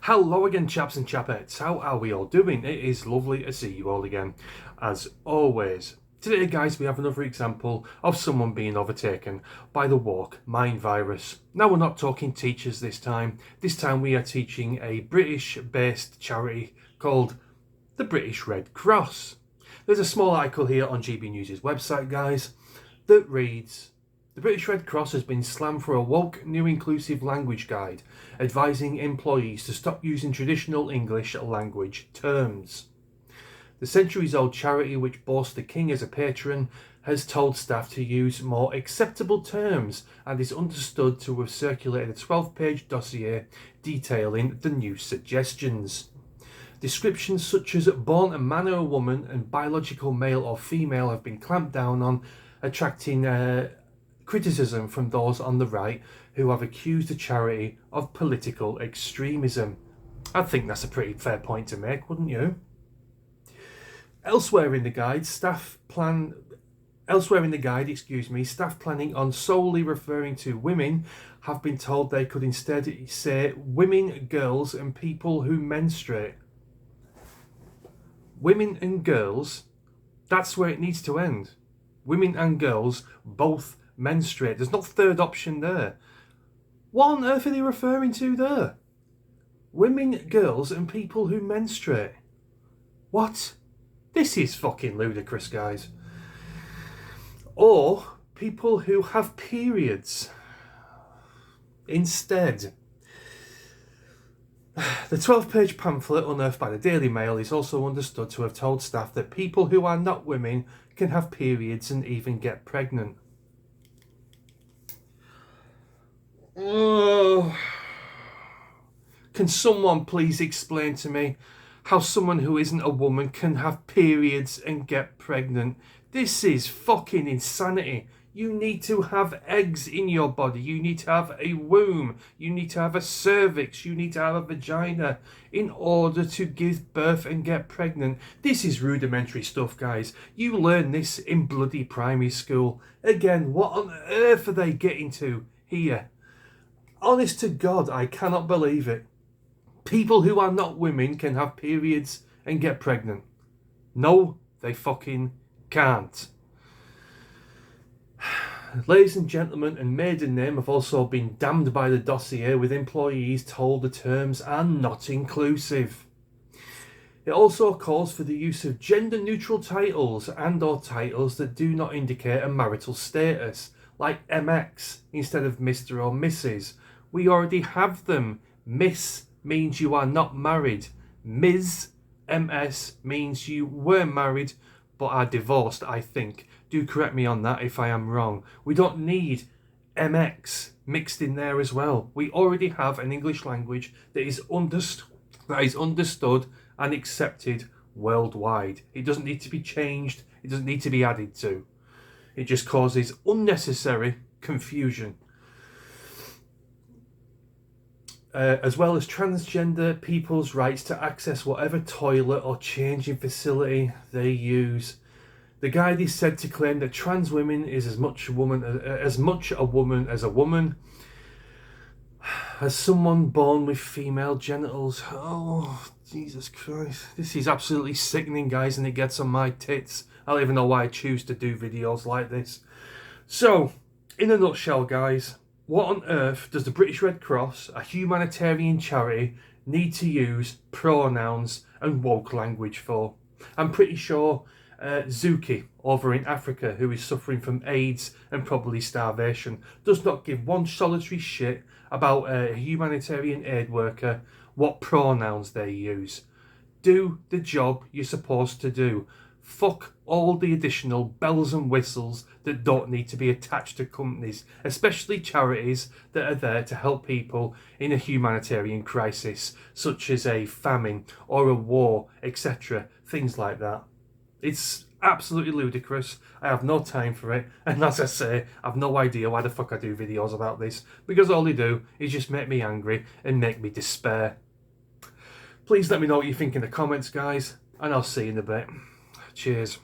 Hello again, chaps and chapettes. How are we all doing? It is lovely to see you all again, as always. Today, guys, we have another example of someone being overtaken by the woke mind virus. Now, we're not talking teachers this time. This time, we are teaching a British-based charity called the British Red Cross. There's a small article here on GB News' website, guys, that reads: the British Red Cross has been slammed for a woke, new inclusive language guide, advising employees to stop using traditional English language terms. The centuries-old charity, which boasts the King as a patron, has told staff to use more acceptable terms and is understood to have circulated a 12-page dossier detailing the new suggestions. Descriptions such as born a man or a woman and biological male or female have been clamped down on, attracting criticism from those on the right who have accused the charity of political extremism. I think that's a pretty fair point to make, wouldn't you? Elsewhere in the guide, staff planning on solely referring to women have been told they could instead say women, girls, and people who menstruate. Women and girls, that's where it needs to end. Women and girls both menstruate. There's no third option there. What on earth are they referring to there? Women, girls, and people who menstruate. What? This is fucking ludicrous, guys. Or people who have periods instead. The 12-page pamphlet unearthed by the Daily Mail is also understood to have told staff that people who are not women can have periods and even get pregnant. Oh. Can someone please explain to me how someone who isn't a woman can have periods and get pregnant? This is fucking insanity. You need to have eggs in your body. You need to have a womb. You need to have a cervix. You need to have a vagina in order to give birth and get pregnant. This is rudimentary stuff, guys. You learn this in bloody primary school. Again, what on earth are they getting to here? Honest to God, I cannot believe it. People who are not women can have periods and get pregnant. No, they fucking can't. Ladies and gentlemen and maiden name have also been damned by the dossier, with employees told the terms are not inclusive. It also calls for the use of gender-neutral titles and/or titles that do not indicate a marital status, like MX instead of Mr. or Mrs. We already have them. Miss means you are not married. Ms, MS means you were married but are divorced, I think. Do correct me on that if I am wrong. We don't need MX mixed in there as well. We already have an English language that is understood and accepted worldwide. It doesn't need to be changed. It doesn't need to be added to. It just causes unnecessary confusion. As well as transgender people's rights to access whatever toilet or changing facility they use. The guide is said to claim that trans women is as much a woman as a woman, as someone born with female genitals. Oh, Jesus Christ. This is absolutely sickening, guys, and it gets on my tits. I don't even know why I choose to do videos like this. So, in a nutshell, guys, what on earth does the British Red Cross, a humanitarian charity, need to use pronouns and woke language for? I'm pretty sure Zuki over in Africa, who is suffering from AIDS and probably starvation, does not give one solitary shit about a humanitarian aid worker what pronouns they use. Do the job you're supposed to do. Fuck all the additional bells and whistles that don't need to be attached to companies, especially charities that are there to help people in a humanitarian crisis, such as a famine or a war, etc. Things like that. It's absolutely ludicrous. I have no time for it, and as I say, I've no idea why the fuck I do videos about this, because all they do is just make me angry and make me despair. Please let me know what you think in the comments, guys, and I'll see you in a bit. Cheers.